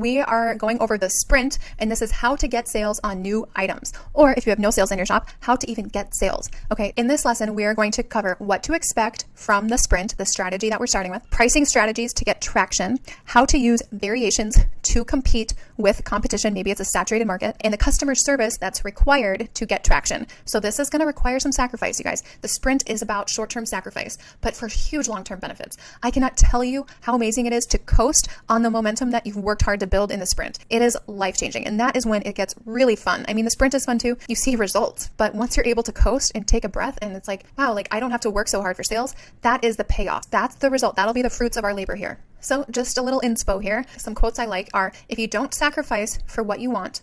We are going over the sprint, and this is how to get sales on new items, or if you have no sales in your shop, how to even get sales. Okay, in this lesson, we are going to cover what to expect from the sprint, the strategy that we're starting with, pricing strategies to get traction, how to use variations to compete with competition, maybe it's a saturated market, and the customer service that's required to get traction. So this is going to require some sacrifice, you guys. The sprint is about short-term sacrifice, but for huge long-term benefits. I cannot tell you how amazing it is to coast on the momentum that you've worked hard to build in the sprint. It is life-changing, and that is when it gets really fun. I mean, the sprint is fun too. You see results, but once you're able to coast and take a breath, and it's like, wow, like I don't have to work so hard for sales, that is the payoff. That's the result. That'll be the fruits of our labor here. So just a little inspo here. Some quotes I like are, if you don't sacrifice for what you want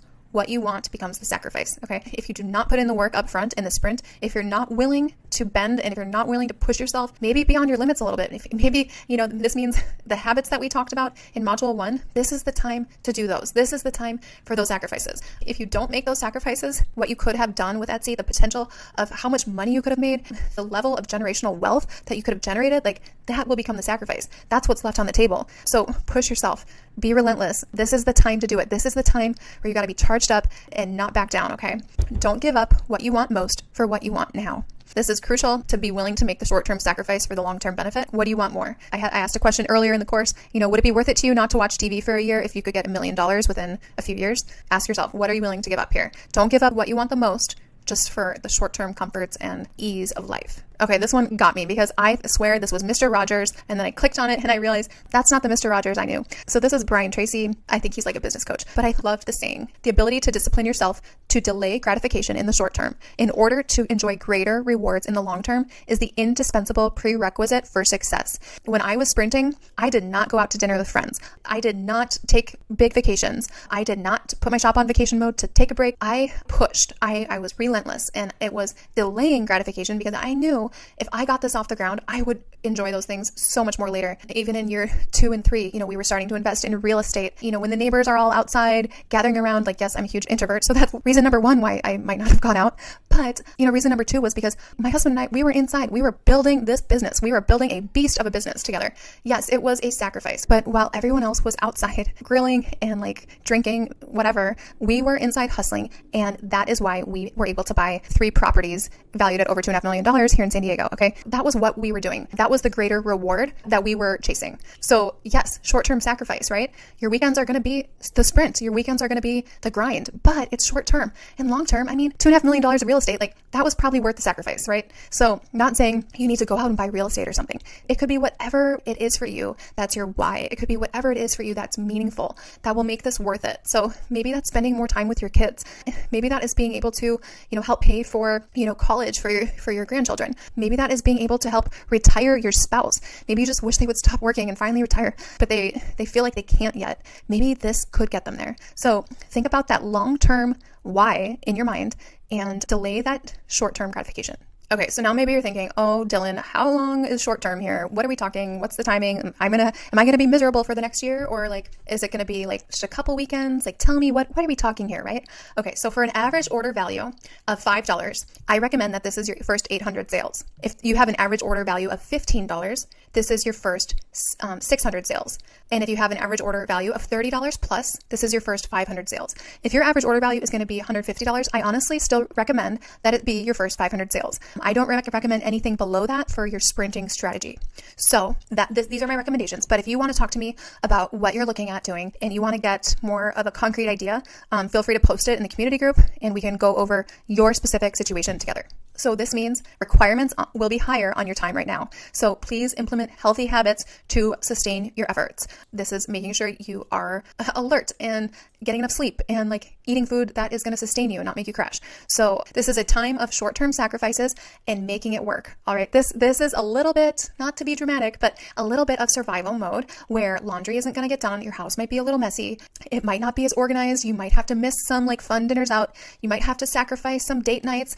becomes the sacrifice, okay? If you do not put in the work up front in the sprint, if you're not willing to bend and if you're not willing to push yourself maybe beyond your limits a little bit, if maybe, this means the habits that we talked about in module 1, this is the time to do those. This is the time for those sacrifices. If you don't make those sacrifices, what you could have done with Etsy, the potential of how much money you could have made, the level of generational wealth that you could have generated, like that will become the sacrifice. That's what's left on the table. So push yourself, be relentless. This is the time to do it. This is the time where you got to be charged up and not back down, okay? Don't give up what you want most for what you want now. This is crucial to be willing to make the short-term sacrifice for the long-term benefit. What do you want more? I asked a question earlier in the course, would it be worth it to you not to watch TV for a year if you could get $1 million within a few years? Ask yourself, what are you willing to give up here? Don't give up what you want the most just for the short-term comforts and ease of life. Okay, this one got me because I swear this was Mr. Rogers, and then I clicked on it and I realized that's not the Mr. Rogers I knew. So this is Brian Tracy. I think he's like a business coach, but I loved the saying, the ability to discipline yourself to delay gratification in the short term in order to enjoy greater rewards in the long term is the indispensable prerequisite for success. When I was sprinting, I did not go out to dinner with friends. I did not take big vacations. I did not put my shop on vacation mode to take a break. I pushed. I was relentless, and it was delaying gratification because I knew if I got this off the ground, I would enjoy those things so much more later. Even in year 2 and 3, we were starting to invest in real estate. When the neighbors are all outside gathering around, like, yes, I'm a huge introvert. So that's reason number 1 why I might not have gone out. But, reason number 2 was because my husband and I, we were inside. We were building this business. We were building a beast of a business together. Yes, it was a sacrifice. But while everyone else was outside grilling and like drinking, whatever, we were inside hustling. And that is why we were able to buy 3 properties valued at over $2.5 million here in San Diego. Okay. That was what we were doing. That was the greater reward that we were chasing. So yes, short-term sacrifice, right? Your weekends are going to be the sprint. Your weekends are going to be the grind, but it's short-term. And long-term, $2.5 million of real estate, like that was probably worth the sacrifice, right? So not saying you need to go out and buy real estate or something. It could be whatever it is for you. That's your why. It could be whatever it is for you that's meaningful, that will make this worth it. So maybe that's spending more time with your kids. Maybe that is being able to, help pay for, college for your grandchildren. Maybe that is being able to help retire your spouse. Maybe you just wish they would stop working and finally retire, but they feel like they can't yet. Maybe this could get them there. So think about that long-term why in your mind and delay that short-term gratification. Okay, so now maybe you're thinking, oh, Dylan, how long is short term here? What are we talking? What's the timing? Am I gonna be miserable for the next year? Or like, is it gonna be like just a couple weekends? Like, tell me what are we talking here, right? Okay, so for an average order value of $5, I recommend that this is your first 800 sales. If you have an average order value of $15, this is your first 600 sales. And if you have an average order value of $30 plus, this is your first 500 sales. If your average order value is going to be $150, I honestly still recommend that it be your first 500 sales. I don't recommend anything below that for your sprinting strategy. So these are my recommendations. But if you want to talk to me about what you're looking at doing and you want to get more of a concrete idea, feel free to post it in the community group and we can go over your specific situation together. So this means requirements will be higher on your time right now. So please implement healthy habits to sustain your efforts. This is making sure you are alert and getting enough sleep and like eating food that is going to sustain you and not make you crash. So this is a time of short-term sacrifices and making it work. All right. This is a little bit, not to be dramatic, but a little bit of survival mode where laundry isn't going to get done. Your house might be a little messy. It might not be as organized. You might have to miss some like fun dinners out. You might have to sacrifice some date nights.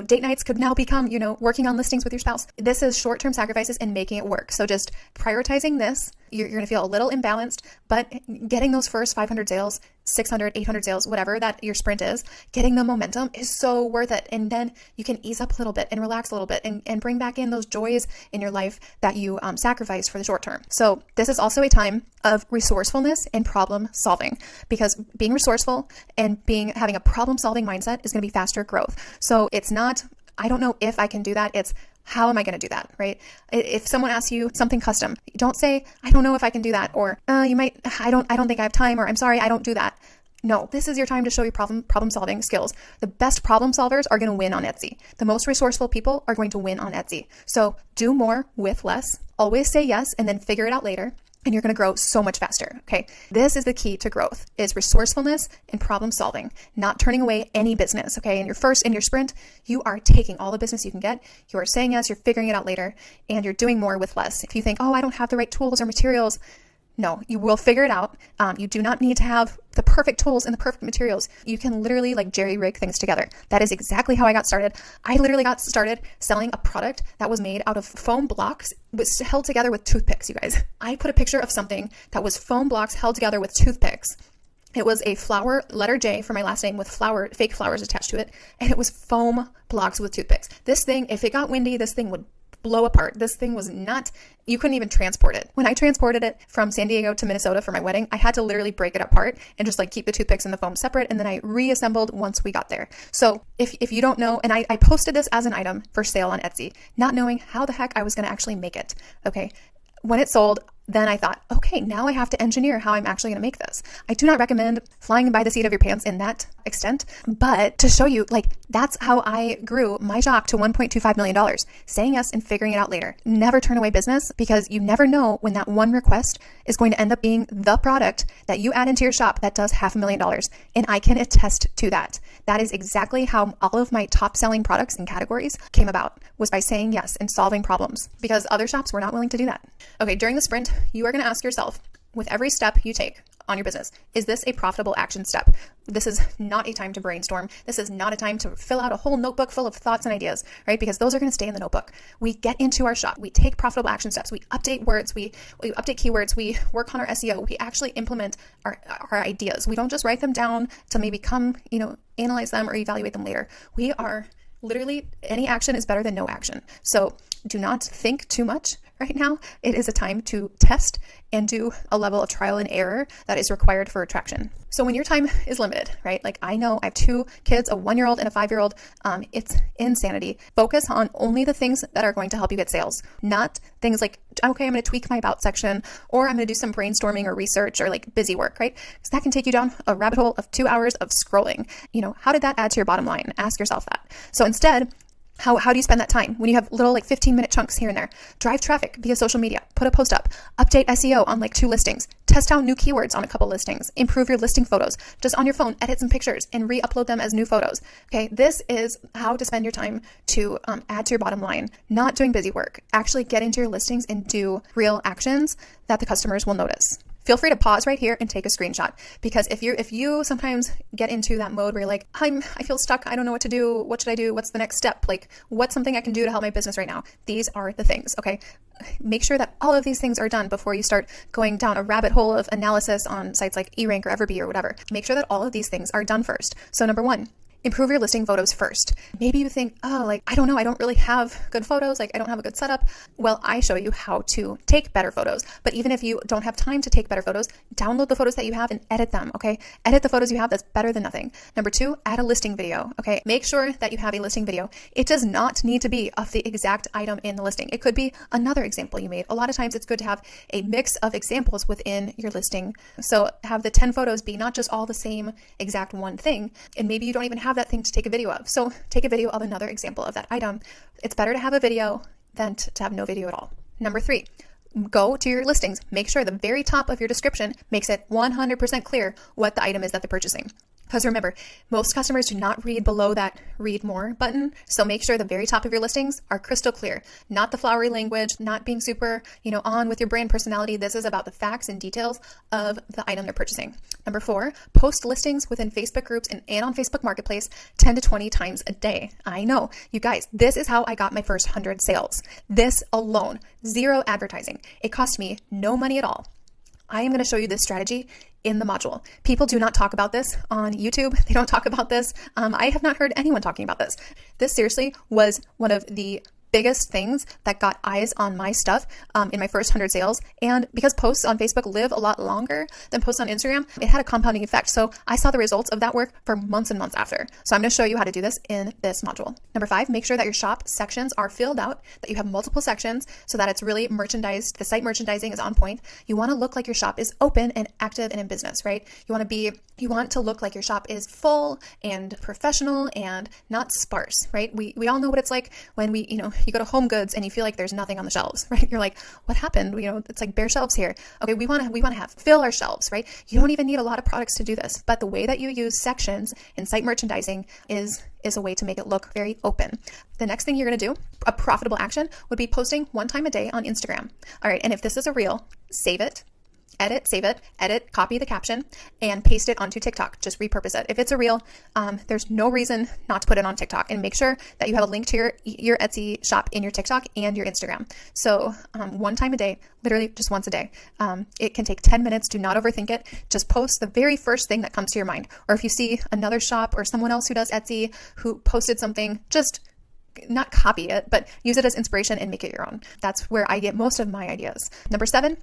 Date nights could now become, working on listings with your spouse. This is short-term sacrifices and making it work. So just prioritizing this You're going to feel a little imbalanced, but getting those first 500 sales, 600, 800 sales, whatever that your sprint is, getting the momentum is so worth it. And then you can ease up a little bit and relax a little bit and bring back in those joys in your life that you sacrificed for the short term. So this is also a time of resourcefulness and problem solving, because being resourceful and having a problem solving mindset is going to be faster growth. So it's not, I don't know if I can do that. It's how am I going to do that, right? If someone asks you something custom, don't say, I don't know if I can do that, or I don't think I have time, or I'm sorry, I don't do that. No, this is your time to show your problem solving skills. The best problem solvers are going to win on Etsy. The most resourceful people are going to win on Etsy. So do more with less. Always say yes and then figure it out later. And you're going to grow so much faster. Okay. This is the key to growth, is resourcefulness and problem solving, not turning away any business. Okay. In your sprint, you are taking all the business you can get. You are saying yes, you're figuring it out later, and you're doing more with less. If you think, oh, I don't have the right tools or materials, no, you will figure it out. You do not need to have the perfect tools and the perfect materials. You can literally like jerry rig things together. That is exactly how I got started. I literally got started selling a product that was made out of foam blocks, was held together with toothpicks, you guys. I put a picture of something that was foam blocks held together with toothpicks. It was a flower, letter J for my last name, with fake flowers attached to it. And it was foam blocks with toothpicks. This thing, if it got windy, this thing would blow apart. This thing was not, you couldn't even transport it. When I transported it from San Diego to Minnesota for my wedding, I had to literally break it apart and just like keep the toothpicks and the foam separate. And then I reassembled once we got there. So if you don't know, and I posted this as an item for sale on Etsy, not knowing how the heck I was going to actually make it. Okay. When it sold, then I thought, okay, now I have to engineer how I'm actually going to make this. I do not recommend flying by the seat of your pants in that extent, but to show you, like, that's how I grew my shop to $1.25 million, saying yes and figuring it out later. Never turn away business, because you never know when that one request is going to end up being the product that you add into your shop that does $500,000. And I can attest to that. That is exactly how all of my top selling products and categories came about, was by saying yes and solving problems, because other shops were not willing to do that. Okay, during the sprint, you are going to ask yourself, with every step you take on your business, is this a profitable action step? This is not a time to brainstorm. This is not a time to fill out a whole notebook full of thoughts and ideas, right? Because those are going to stay in the notebook. We get into our shop. We take profitable action steps. We update words. We update keywords. We work on our SEO. We actually implement our ideas. We don't just write them down to maybe analyze them or evaluate them later. We are literally, any action is better than no action. So do not think too much right now. It is a time to test and do a level of trial and error that is required for traction. So when your time is limited, right? Like, I know I have 2 kids, a 1-year-old and a 5-year-old. It's insanity. Focus on only the things that are going to help you get sales, not things like, okay, I'm going to tweak my about section, or I'm going to do some brainstorming or research or like busy work, right? Because that can take you down a rabbit hole of 2 hours of scrolling. How did that add to your bottom line? Ask yourself that. So instead, how do you spend that time when you have little like 15-minute chunks here and there? Drive traffic via social media, put a post up, update SEO on like 2 listings, test out new keywords on a couple listings, improve your listing photos, just on your phone, edit some pictures and re-upload them as new photos. Okay. This is how to spend your time to add to your bottom line, not doing busy work. Actually get into your listings and do real actions that the customers will notice. Feel free to pause right here and take a screenshot, because if you sometimes get into that mode where you're like, I feel stuck. I don't know what to do. What should I do? What's the next step? Like, what's something I can do to help my business right now? These are the things, okay? Make sure that all of these things are done before you start going down a rabbit hole of analysis on sites like eRank or Everbee or whatever. Make sure that all of these things are done first. So number 1, improve your listing photos first. Maybe you think, I don't know, I don't really have good photos, like I don't have a good setup. Well, I show you how to take better photos. But even if you don't have time to take better photos, download the photos that you have and edit them, okay? Edit the photos you have. That's better than nothing. Number 2, add a listing video, okay? Make sure that you have a listing video. It does not need to be of the exact item in the listing. It could be another example you made. A lot of times it's good to have a mix of examples within your listing. So have the 10 photos be not just all the same exact one thing, and maybe you don't even have that thing to take a video of. So take a video of another example of that item. It's better to have a video than to have no video at all. Number 3, go to your listings. Make sure the very top of your description makes it 100% clear what the item is that they're purchasing. Because remember, most customers do not read below that read more button. So make sure the very top of your listings are crystal clear, not the flowery language, not being super, on with your brand personality. This is about the facts and details of the item they're purchasing. Number 4, post listings within Facebook groups and on Facebook Marketplace 10 to 20 times a day. I know, you guys, this is how I got my first 100 sales. This alone, 0 advertising. It cost me no money at all. I am going to show you this strategy in the module. People do not talk about this on YouTube. They don't talk about this. I have not heard anyone talking about this. This seriously was one of the biggest things that got eyes on my stuff in my first 100 sales. And because posts on Facebook live a lot longer than posts on Instagram, it had a compounding effect. So I saw the results of that work for months and months after. So I'm going to show you how to do this in this module. Number 5, make sure that your shop sections are filled out, that you have multiple sections so that it's really merchandised. The site merchandising is on point. You want to look like your shop is open and active and in business, right? You want to look like your shop is full and professional and not sparse, right? We all know what it's like when you go to Home Goods and you feel like there's nothing on the shelves, right? You're like, what happened? It's like bare shelves here. Okay, we want to fill our shelves, right? You don't even need a lot of products to do this, but the way that you use sections in site merchandising is a way to make it look very open. The next thing you're going to do, a profitable action, would be posting 1 time a day on Instagram. All right, and if this is a reel, save it. Edit, copy the caption, and paste it onto TikTok. Just repurpose it. If it's a reel, there's no reason not to put it on TikTok. And make sure that you have a link to your Etsy shop in your TikTok and your Instagram. So 1 time a day, literally just once a day. It can take 10 minutes. Do not overthink it. Just post the very first thing that comes to your mind. Or if you see another shop or someone else who does Etsy who posted something, just not copy it, but use it as inspiration and make it your own. That's where I get most of my ideas. Number 7,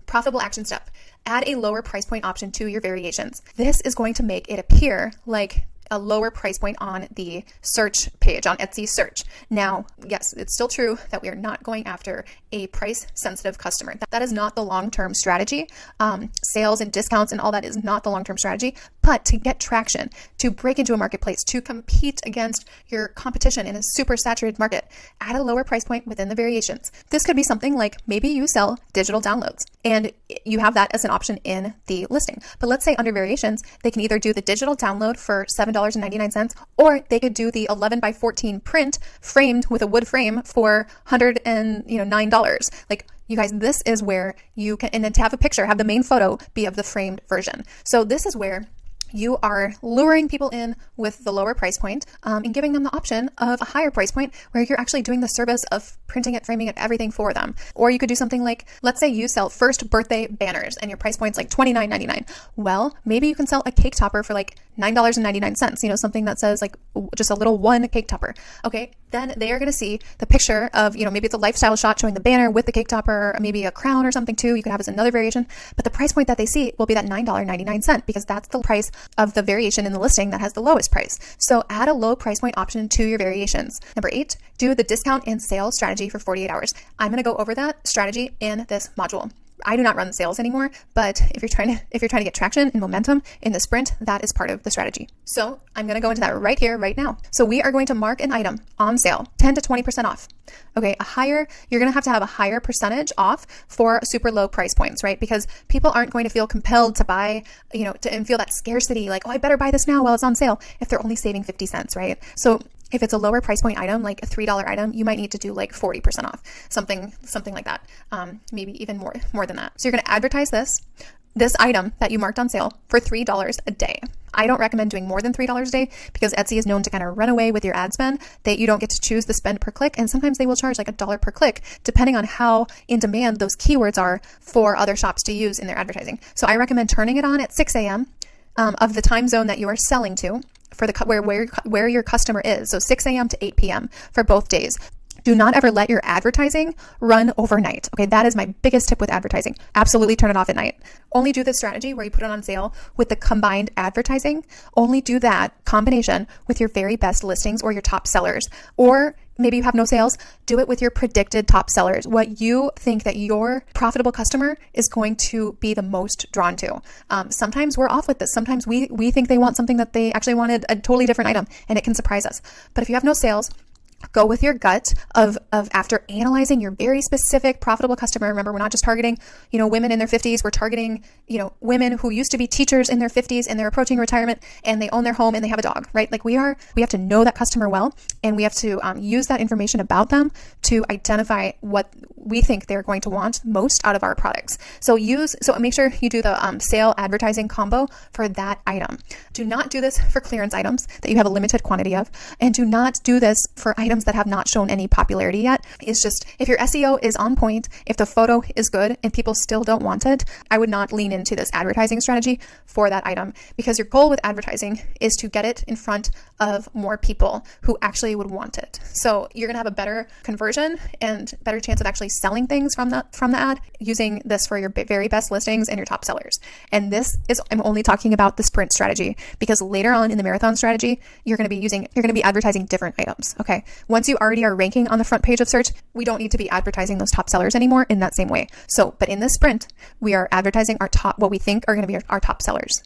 profitable action step. Add a lower price point option to your variations. This is going to make it appear like a lower price point on the search page, on Etsy search. Now, yes, it's still true that we are not going after a price sensitive customer. That is not the long-term strategy. Sales and discounts and all that is not the long-term strategy, but to get traction, to break into a marketplace, to compete against your competition in a super saturated market, add a lower price point within the variations. This could be something like maybe you sell digital downloads and you have that as an option in the listing. But let's say under variations, they can either do the digital download for $7.99, or they could do the 11 by 14 print framed with a wood frame for $109. Like, you guys, this is where you can, and then to have a picture, have the main photo be of the framed version. So this is where you are luring people in with the lower price point and giving them the option of a higher price point where you're actually doing the service of printing it, framing it, everything for them. Or you could do something like, let's say you sell first birthday banners and your price point's like $29.99. Well, maybe you can sell a cake topper for like $9.99, something that says like just a little one cake topper. Okay, then they are going to see the picture of, maybe it's a lifestyle shot showing the banner with the cake topper, or maybe a crown or something too. You could have as another variation, but the price point that they see will be that $9.99 because that's the price of the variation in the listing that has the lowest price. So add a low price point option to your variations. Number 8, do the discount and sale strategy for 48 hours. I'm going to go over that strategy in this module. I do not run sales anymore, but if you're trying to get traction and momentum in the sprint, that is part of the strategy. So I'm going to go into that right here, right now. So we are going to mark an item on sale, 10 to 20% off. Okay, you're going to have a higher percentage off for super low price points, right? Because people aren't going to feel compelled to buy, and feel that scarcity, like, oh, I better buy this now while it's on sale if they're only saving 50 cents, right? So if it's a lower price point item, like a $3 item, you might need to do like 40% off, something like that. Maybe even more than that. So you're going to advertise this item that you marked on sale for $3 a day. I don't recommend doing more than $3 a day because Etsy is known to kind of run away with your ad spend. You don't get to choose the spend per click, and sometimes they will charge like $1 per click depending on how in demand those keywords are for other shops to use in their advertising. So I recommend turning it on at 6 a.m. Of the time zone that you are selling to for where your customer is. So 6 a.m. to 8 p.m. for both days. Do not ever let your advertising run overnight. Okay, that is my biggest tip with advertising. Absolutely turn it off at night. Only do this strategy where you put it on sale with the combined advertising. Only do that combination with your very best listings or your top sellers. Or maybe you have no sales, do it with your predicted top sellers, what you think that your profitable customer is going to be the most drawn to. Sometimes we're off with this. Sometimes we think they want something that they actually wanted a totally different item, and it can surprise us. But if you have no sales, go with your gut of after analyzing your very specific profitable customer. Remember, we're not just targeting, women in their 50s. We're targeting, women who used to be teachers in their 50s and they're approaching retirement and they own their home and they have a dog, right? Like we have to know that customer well, and we have to use that information about them to identify what we think they're going to want most out of our products. So make sure you do the sale advertising combo for that item. Do not do this for clearance items that you have a limited quantity of, and do not do this for items that have not shown any popularity yet. It's just, if your SEO is on point, if the photo is good and people still don't want it, I would not lean into this advertising strategy for that item, because your goal with advertising is to get it in front of more people who actually would want it. So you're going to have a better conversion and better chance of actually selling things from the ad using this for your very best listings and your top sellers. And I'm only talking about the sprint strategy, because later on in the marathon strategy, you're going to be advertising different items. Okay. Once you already are ranking on the front page of search, we don't need to be advertising those top sellers anymore in that same way. But in this sprint, we are advertising what we think are going to be our top sellers.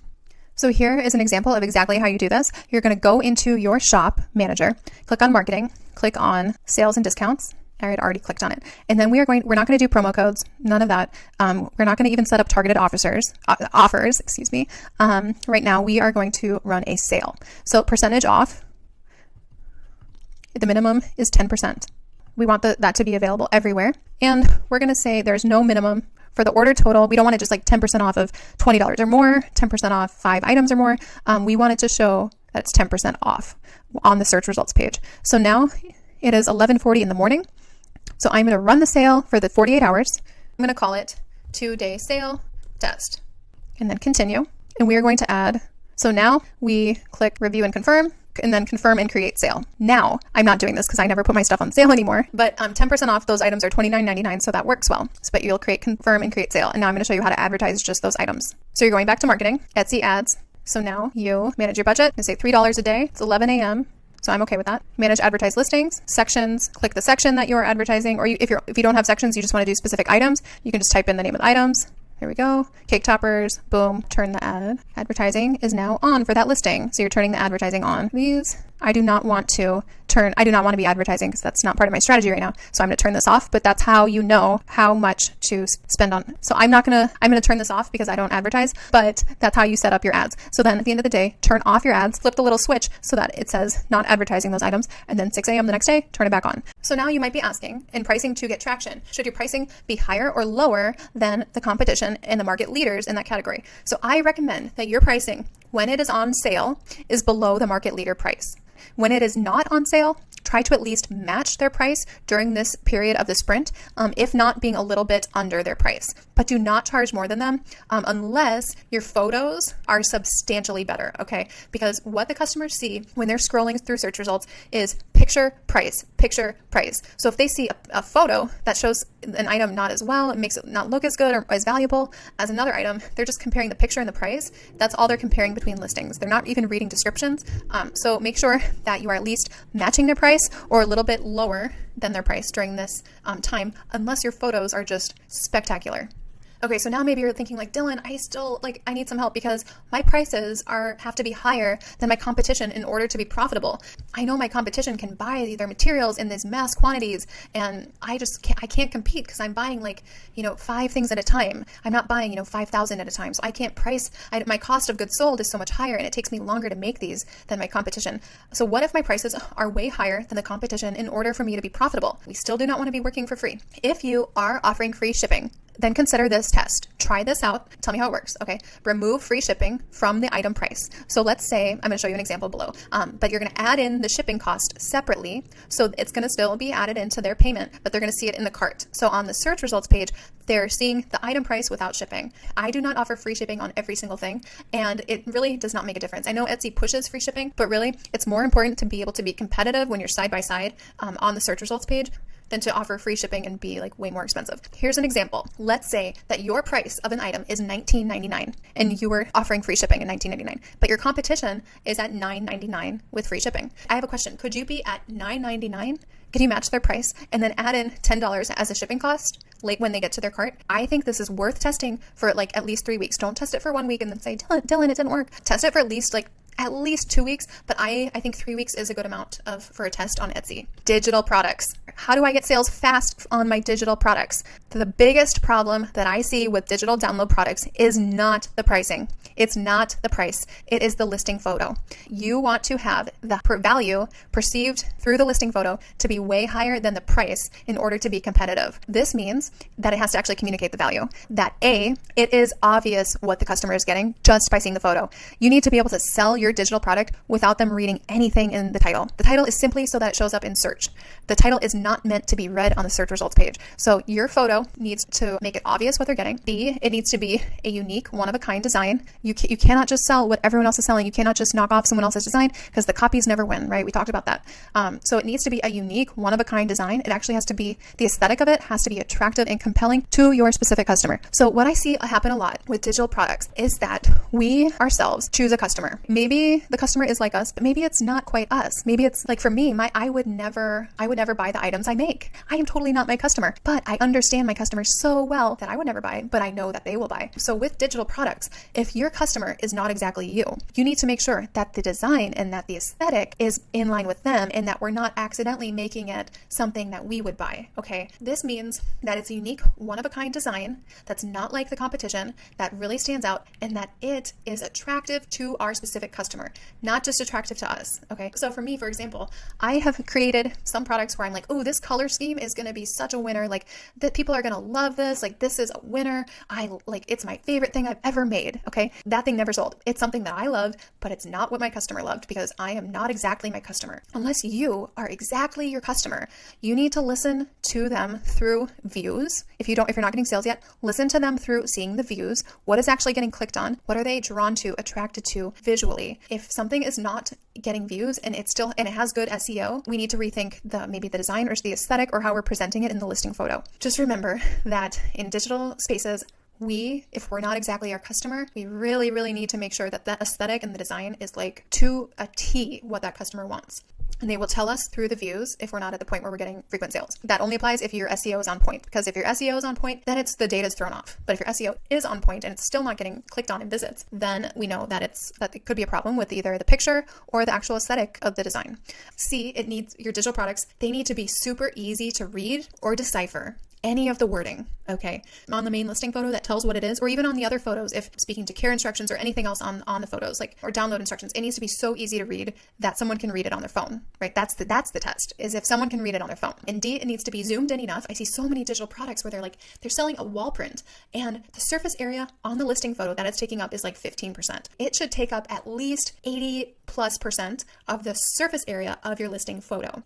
So here is an example of exactly how you do this. You're going to go into your shop manager, click on marketing, click on sales and discounts. I had already clicked on it. And then we're not going to do promo codes, none of that. We're not going to even set up targeted offers, right now we are going to run a sale. So percentage off, the minimum is 10%. We want that to be available everywhere. And we're going to say there's no minimum for the order total. We don't want it just like 10% off of $20 or more, 10% off 5 items or more. We want it to show that it's 10% off on the search results page. So now it is 11:40 in the morning. So I'm going to run the sale for the 48 hours. I'm going to call it 2-day sale test and then continue. And we are going to add, so now we click review and confirm, and then confirm and create sale. Now, I'm not doing this because I never put my stuff on sale anymore, but 10% off those items are $29.99, so that works well. But you'll confirm and create sale. And now I'm going to show you how to advertise just those items. So you're going back to marketing, Etsy ads. So now you manage your budget and say $3 a day. It's 11 a.m. So I'm okay with that. Manage advertise listings, sections, click the section that you're advertising, or if you don't have sections, you just want to do specific items, you can just type in the name of the items. There we go. Cake toppers, boom, turn the ad. Advertising is now on for that listing. So you're turning the advertising on. I do not want to be advertising because that's not part of my strategy right now. So I'm going to turn this off, but that's how you know how much to spend on. So I'm going to turn this off because I don't advertise, but that's how you set up your ads. So then at the end of the day, turn off your ads, flip the little switch so that it says not advertising those items, and then 6 a.m. the next day, turn it back on. So now you might be asking, in pricing to get traction, should your pricing be higher or lower than the competition and the market leaders in that category? So I recommend that your pricing, when it is on sale, is below the market leader price. When it is not on sale, try to at least match their price during this period of the sprint, if not being a little bit under their price. But do not charge more than them unless your photos are substantially better, okay? Because what the customers see when they're scrolling through search results is picture, price, picture, price. So if they see a photo that shows an item not as well, it makes it not look as good or as valuable as another item, they're just comparing the picture and the price. That's all they're comparing between listings. They're not even reading descriptions. So make sure that you are at least matching their price or a little bit lower than their price during this time, unless your photos are just spectacular. Okay, so now maybe you're thinking like, Dylan, I need some help because my prices have to be higher than my competition in order to be profitable. I know my competition can buy their materials in these mass quantities, and I can't compete because I'm buying 5 things at a time. I'm not buying 5,000 at a time, so I can't price. My cost of goods sold is so much higher, and it takes me longer to make these than my competition. So what if my prices are way higher than the competition in order for me to be profitable? We still do not want to be working for free. If you are offering free shipping, then consider this test. Try this out. Tell me how it works. Okay. Remove free shipping from the item price. So let's say, I'm going to show you an example below, but you're going to add in the shipping cost separately. So it's going to still be added into their payment, but they're going to see it in the cart. So on the search results page, they're seeing the item price without shipping. I do not offer free shipping on every single thing, and it really does not make a difference. I know Etsy pushes free shipping, but really it's more important to be able to be competitive when you're side by side on the search results page than to offer free shipping and be way more expensive. Here's an example. Let's say that your price of an item is $19.99 and you were offering free shipping at $19.99, but your competition is at $9.99 with free shipping. I have a question. Could you be at $9.99? Could you match their price and then add in $10 as a shipping cost late when they get to their cart? I think this is worth testing for at least 3 weeks. Don't test it for 1 week and then say, Dylan, it didn't work. Test it for at least at least 2 weeks, but I think 3 weeks is a good amount for a test on Etsy. Digital products. How do I get sales fast on my digital products? The biggest problem that I see with digital download products is not the pricing. It's not the price. It is the listing photo. You want to have the value perceived through the listing photo to be way higher than the price in order to be competitive. This means that it has to actually communicate the value. That A, it is obvious what the customer is getting just by seeing the photo. You need to be able to sell your digital product without them reading anything in the title. The title is simply so that it shows up in search. The title is not meant to be read on the search results page. So your photo needs to make it obvious what they're getting. B, it needs to be a unique, one-of-a-kind design. You cannot just sell what everyone else is selling. You cannot just knock off someone else's design because the copies never win, right? We talked about that. So it needs to be a unique, one-of-a-kind design. It actually has to be, the aesthetic of it has to be attractive and compelling to your specific customer. So what I see happen a lot with digital products is that we ourselves choose a customer. Maybe the customer is like us, but maybe it's not quite us. Maybe it's like, for me, I would never buy the items I make. I am totally not my customer, but I understand my customers so well that I would never buy, but I know that they will buy. So with digital products, if your customer is not exactly you need to make sure that the design and that the aesthetic is in line with them and that we're not accidentally making it something that we would buy. Okay. This means that it's a unique, one-of-a-kind design that's not like the competition, that really stands out, and that it is attractive to our specific customer, not just attractive to us. Okay. So for me, for example, I have created some products where I'm like, oh, this color scheme is going to be such a winner. Like that people are going to love this. Like this is a winner. It's my favorite thing I've ever made. Okay. That thing never sold. It's something that I loved, but it's not what my customer loved because I am not exactly my customer. Unless you are exactly your customer, you need to listen to them through views. If you're not getting sales yet, listen to them through seeing the views. What is actually getting clicked on? What are they drawn to, attracted to visually? If something is not getting views and it has good SEO, we need to rethink maybe the design or the aesthetic or how we're presenting it in the listing photo. Just remember that in digital spaces, if we're not exactly our customer, we really, really need to make sure that that aesthetic and the design is like to a T what that customer wants. And they will tell us through the views if we're not at the point where we're getting frequent sales. That only applies if your SEO is on point, because if your SEO is on point, then the data is thrown off. But if your SEO is on point and it's still not getting clicked on in visits, then we know that it could be a problem with either the picture or the actual aesthetic of the design. C, your digital products, they need to be super easy to read or decipher any of the wording, okay, on the main listing photo that tells what it is, or even on the other photos, if speaking to care instructions or anything else on the photos, or download instructions, it needs to be so easy to read that someone can read it on their phone, right? That's the test, is if someone can read it on their phone. And D, it needs to be zoomed in enough. I see so many digital products where they're selling a wall print and the surface area on the listing photo that it's taking up is 15%. It should take up at least 80+% of the surface area of your listing photo.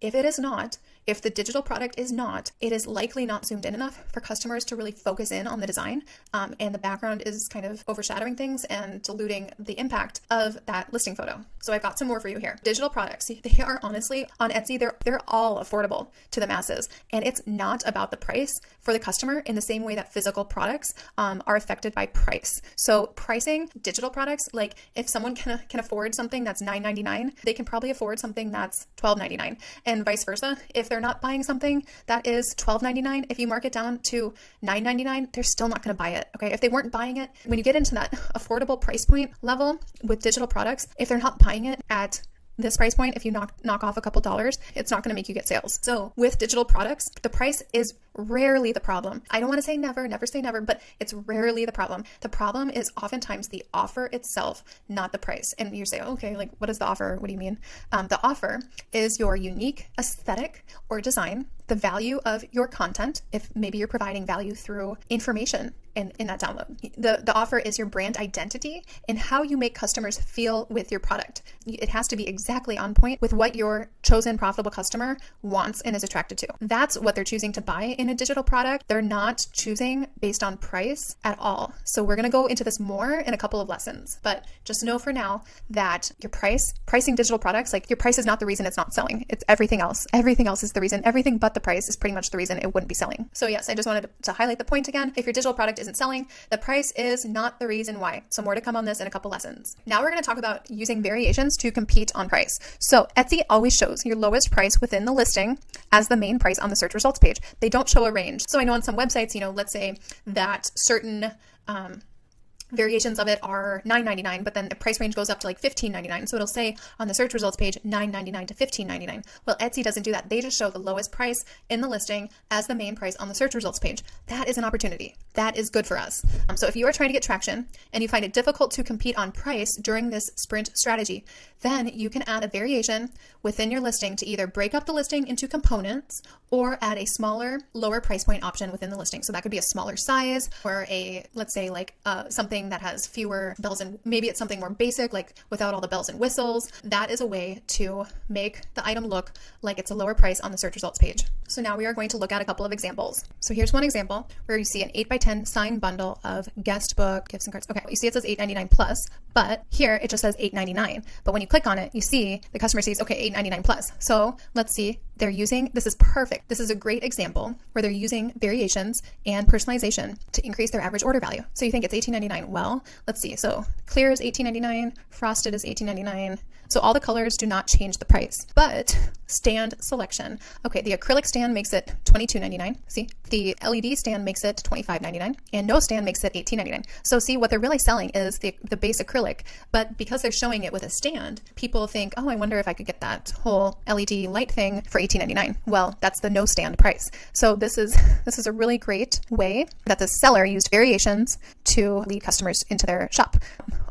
If the digital product is not, it is likely not zoomed in enough for customers to really focus in on the design, and the background is kind of overshadowing things and diluting the impact of that listing photo. So I've got some more for you here. Digital products, they are honestly, on Etsy, they're all affordable to the masses, and it's not about the price for the customer in the same way that physical products are affected by price. So pricing digital products, if someone can afford something that's $9.99, they can probably afford something that's $12.99, and vice versa. If they're not buying something that is $12.99, if you mark it down to $9.99, they're still not going to buy it. Okay. If they weren't buying it, when you get into that affordable price point level with digital products, if they're not buying it at this price point, if you knock off a couple dollars, it's not going to make you get sales. So with digital products, the price is rarely the problem. I don't want to say never say never, but it's rarely the problem. The problem is oftentimes the offer itself, not the price. And you say, okay, what is the offer? What do you mean? The offer is your unique aesthetic or design, the value of your content, if maybe you're providing value through information in that download. The offer is your brand identity and how you make customers feel with your product. It has to be exactly on point with what your chosen profitable customer wants and is attracted to. That's what they're choosing to buy in a digital product. They're not choosing based on price at all. So we're going to go into this more in a couple of lessons, but just know for now that your pricing digital products, your price is not the reason it's not selling. It's everything else. Everything else is the reason. Everything but the price is pretty much the reason it wouldn't be selling. So yes, I just wanted to highlight the point again. If your digital product isn't selling, the price is not the reason why. So more to come on this in a couple lessons. Now we're going to talk about using variations to compete on price. So Etsy always shows your lowest price within the listing as the main price on the search results page. They don't show a range. So I know on some websites, let's say that certain variations of it are $9.99, but then the price range goes up to like $15.99. So it'll say on the search results page $9.99 to $15.99. Well, Etsy doesn't do that. They just show the lowest price in the listing as the main price on the search results page. That is an opportunity. That is good for us. So if you are trying to get traction and you find it difficult to compete on price during this sprint strategy, then you can add a variation within your listing to either break up the listing into components or add a smaller, lower price point option within the listing. So that could be a smaller size or let's say something that has fewer bells and maybe it's something more basic, like without all the bells and whistles. That is a way to make the item look like it's a lower price on the search results page. So now we are going to look at a couple of examples. So here's one example where you see an 8x10 signed bundle of guest book, gifts and cards. Okay, you see it says $8.99 plus, but here it just says $8.99. But when you click on it, you see the customer sees, okay, $8.99 plus. So let's see, this is perfect. This is a great example where they're using variations and personalization to increase their average order value. So you think it's $18.99. Well, let's see. So clear is $18.99, frosted is $18.99. So all the colors do not change the price, but stand selection. Okay, the acrylic stand makes it $22.99. See, the LED stand makes it $25.99, and no stand makes it $18.99. So see, what they're really selling is the base acrylic, but because they're showing it with a stand, people think, oh, I wonder if I could get that whole LED light thing for $18.99. Well, that's the no stand price. So this is a really great way that the seller used variations to lead customers into their shop.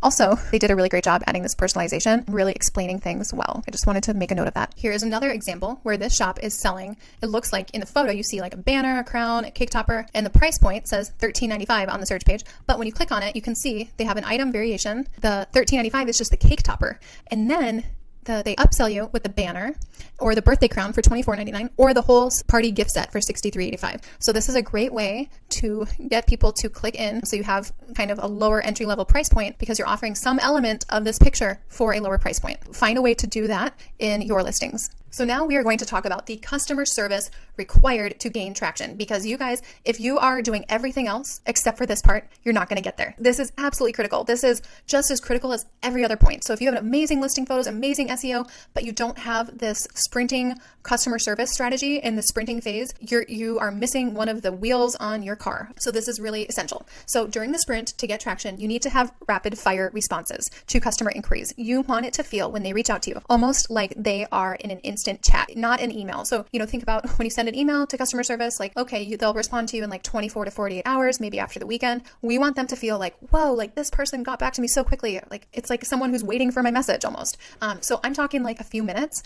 Also, they did a really great job adding this personalization, really explaining things well. I just wanted to make a note of that. Here is another example where this shop is selling. It looks like in the photo, you see like a banner, a crown, a cake topper, and the price point says $13.95 on the search page. But when you click on it, you can see they have an item variation. The $13.95 is just the cake topper. And then they upsell you with the banner or the birthday crown for $24.99 or the whole party gift set for $63.85. So this is a great way to get people to click in. So you have kind of a lower entry level price point because you're offering some element of this picture for a lower price point. Find a way to do that in your listings. So now we are going to talk about the customer service required to gain traction, because you guys, if you are doing everything else except for this part, you're not going to get there. This is absolutely critical. This is just as critical as every other point. So if you have an amazing listing photos, amazing SEO, but you don't have this sprinting customer service strategy in the sprinting phase, you are missing one of the wheels on your car. So this is really essential. So during the sprint, to get traction, you need to have rapid fire responses to customer inquiries. You want it to feel when they reach out to you almost like they are in an instant chat, not an email. So, think about when you send an email to customer service, like, okay, they'll respond to you in like 24 to 48 hours, maybe after the weekend. We want them to feel like, whoa, like this person got back to me so quickly. Like it's like someone who's waiting for my message almost. So I'm talking like a few minutes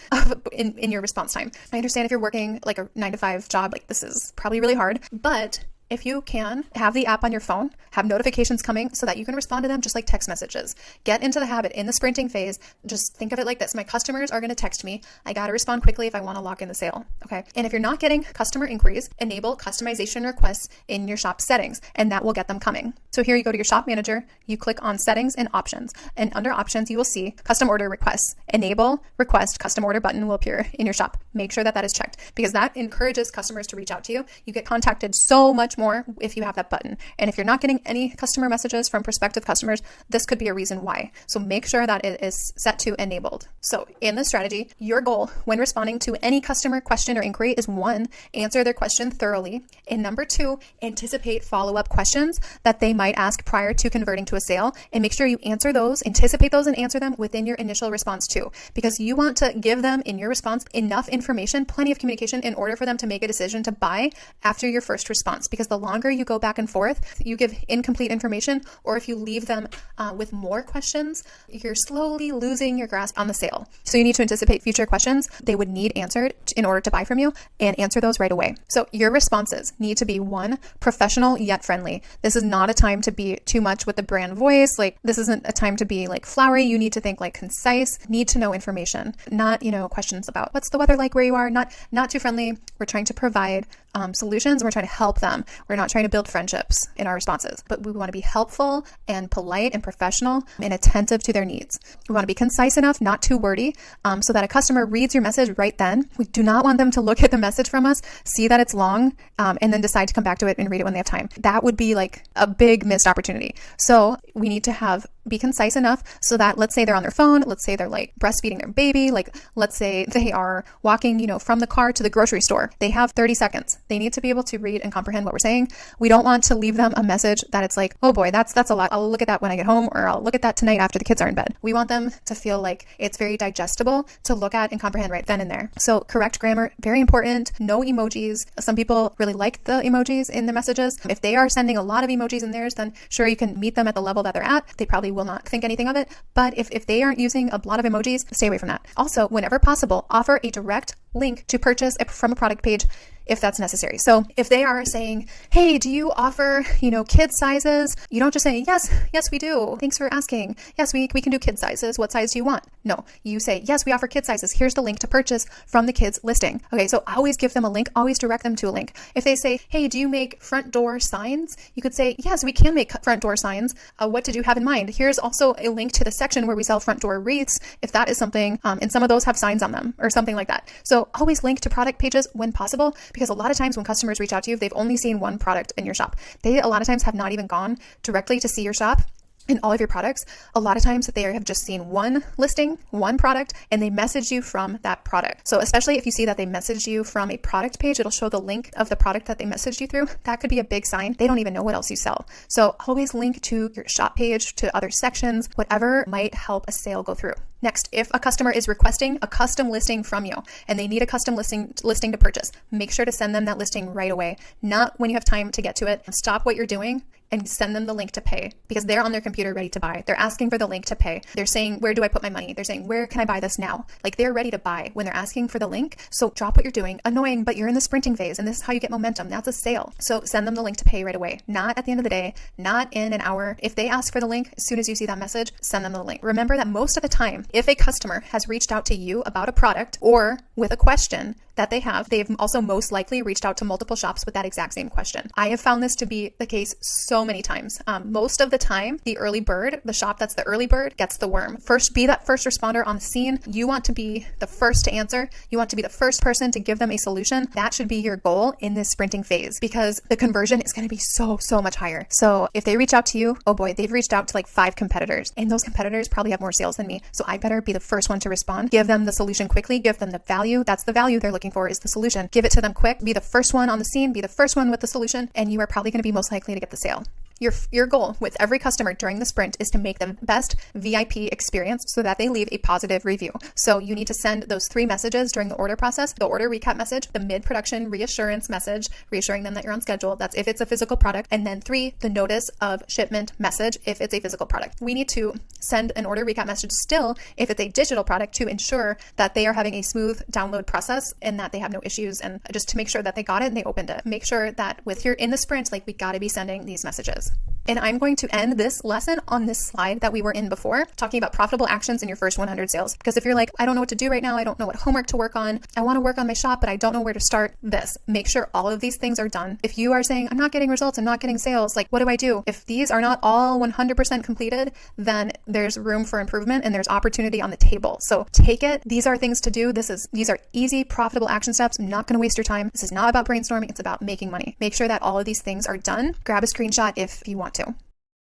in your response time. I understand if you're working like a 9-to-5 job, like this is probably really hard, but if you can have the app on your phone, have notifications coming so that you can respond to them just like text messages. Get into the habit in the sprinting phase. Just think of it like this. My customers are going to text me. I got to respond quickly if I want to lock in the sale. Okay. And if you're not getting customer inquiries, enable customization requests in your shop settings, and that will get them coming. So here you go to your shop manager, you click on settings and options, and under options, you will see custom order requests. Enable request custom order button will appear in your shop. Make sure that that is checked because that encourages customers to reach out to you. You get contacted so much more if you have that button. And if you're not getting any customer messages from prospective customers, this could be a reason why. So make sure that it is set to enabled. So in this strategy, your goal when responding to any customer question or inquiry is 1, answer their question thoroughly. And number 2, anticipate follow-up questions that they might ask prior to converting to a sale. And make sure you answer those, anticipate those and answer them within your initial response too, because you want to give them in your response enough information, plenty of communication in order for them to make a decision to buy after your first response. Because the longer you go back and forth, you give incomplete information, or if you leave them with more questions, you're slowly losing your grasp on the sale. So you need to anticipate future questions they would need answered in order to buy from you and answer those right away. So your responses need to be 1, professional yet friendly. This is not a time to be too much with the brand voice. Like this isn't a time to be like flowery. You need to think like concise, need to know information, not, questions about what's the weather like where you are, not too friendly. We're trying to provide solutions. We're trying to help them. We're not trying to build friendships in our responses, but we want to be helpful and polite and professional and attentive to their needs. We want to be concise enough, not too wordy, so that a customer reads your message right then. We do not want them to look at the message from us, see that it's long, and then decide to come back to it and read it when they have time. That would be like a big missed opportunity. So we need to have be concise enough so that, let's say they're on their phone, let's say they're like breastfeeding their baby, like let's say they are walking, from the car to the grocery store. They have 30 seconds. They need to be able to read and comprehend what we're saying. We don't want to leave them a message that it's like, oh boy, that's a lot. I'll look at that when I get home, or I'll look at that tonight after the kids are in bed. We want them to feel like it's very digestible to look at and comprehend right then and there. So correct grammar, very important. No emojis. Some people really like the emojis in the messages. If they are sending a lot of emojis in theirs, then sure, you can meet them at the level that they're at. They probably will not think anything of it. But if they aren't using a lot of emojis, stay away from that. Also, whenever possible, offer a direct link to purchase from a product page if that's necessary. So if they are saying, hey, do you offer, kid sizes? You don't just say, yes, we do. Thanks for asking. Yes, we can do kid sizes. What size do you want? No, you say, yes, we offer kid sizes. Here's the link to purchase from the kids listing. Okay, so always give them a link, always direct them to a link. If they say, hey, do you make front door signs? You could say, yes, we can make front door signs. What did you have in mind? Here's also a link to the section where we sell front door wreaths, if that is something, and some of those have signs on them or something like that. So always link to product pages when possible, because a lot of times when customers reach out to you, they've only seen one product in your shop. They a lot of times have not even gone directly to see your shop and all of your products. A lot of times they have just seen one listing, one product, and they message you from that product. So especially if you see that they message you from a product page, it'll show the link of the product that they messaged you through. That could be a big sign. They don't even know what else you sell. So always link to your shop page, to other sections, whatever might help a sale go through. Next, if a customer is requesting a custom listing from you and they need a custom listing to purchase, make sure to send them that listing right away, not when you have time to get to it. Stop what you're doing and send them the link to pay, because they're on their computer ready to buy. They're asking for the link to pay. They're saying, where do I put my money? They're saying, where can I buy this now? Like, they're ready to buy when they're asking for the link. So drop what you're doing. Annoying, but you're in the sprinting phase, and this is how you get momentum. That's a sale. So send them the link to pay right away, not at the end of the day, not in an hour. If they ask for the link, as soon as you see that message, send them the link. Remember that most of the time, if a customer has reached out to you about a product or with a question that they've also most likely reached out to multiple shops with that exact same question. I have found this to be the case so many times. Most of the time, the early bird, the shop that's the early bird, gets the worm. Be that first responder on the scene. You want to be the first to answer. You want to be the first person to give them a solution. That should be your goal in this sprinting phase, because the conversion is going to be so much higher. So if they reach out to you, oh boy, they've reached out to like 5 competitors, and those competitors probably have more sales than me. So I better be the first one to respond. Give them the solution quickly. Give them the value. That's the value they're looking for, is the solution. Give it to them quick. Be the first one on the scene. Be the first one with the solution, and you are probably going to be most likely to get the sale. Your goal with every customer during the sprint is to make the best VIP experience so that they leave a positive review. So you need to send those 3 messages during the order process: the order recap message, the mid-production reassurance message, reassuring them that you're on schedule. That's if it's a physical product. And then 3, the notice of shipment message if it's a physical product. We need to send an order recap message still if it's a digital product, to ensure that they are having a smooth download process and that they have no issues, and just to make sure that they got it and they opened it. Make sure that you're in the sprint, like, we got to be sending these messages. And I'm going to end this lesson on this slide that we were in before, talking about profitable actions in your first 100 sales. Because if you're like, I don't know what to do right now, I don't know what homework to work on, I want to work on my shop, but I don't know where to start, make sure all of these things are done. If you are saying, I'm not getting results, I'm not getting sales, like, what do I do? If these are not all 100% completed, then there's room for improvement and there's opportunity on the table. So take it. These are things to do. These are easy, profitable action steps. I'm not going to waste your time. This is not about brainstorming. It's about making money. Make sure that all of these things are done. Grab a screenshot if you want to.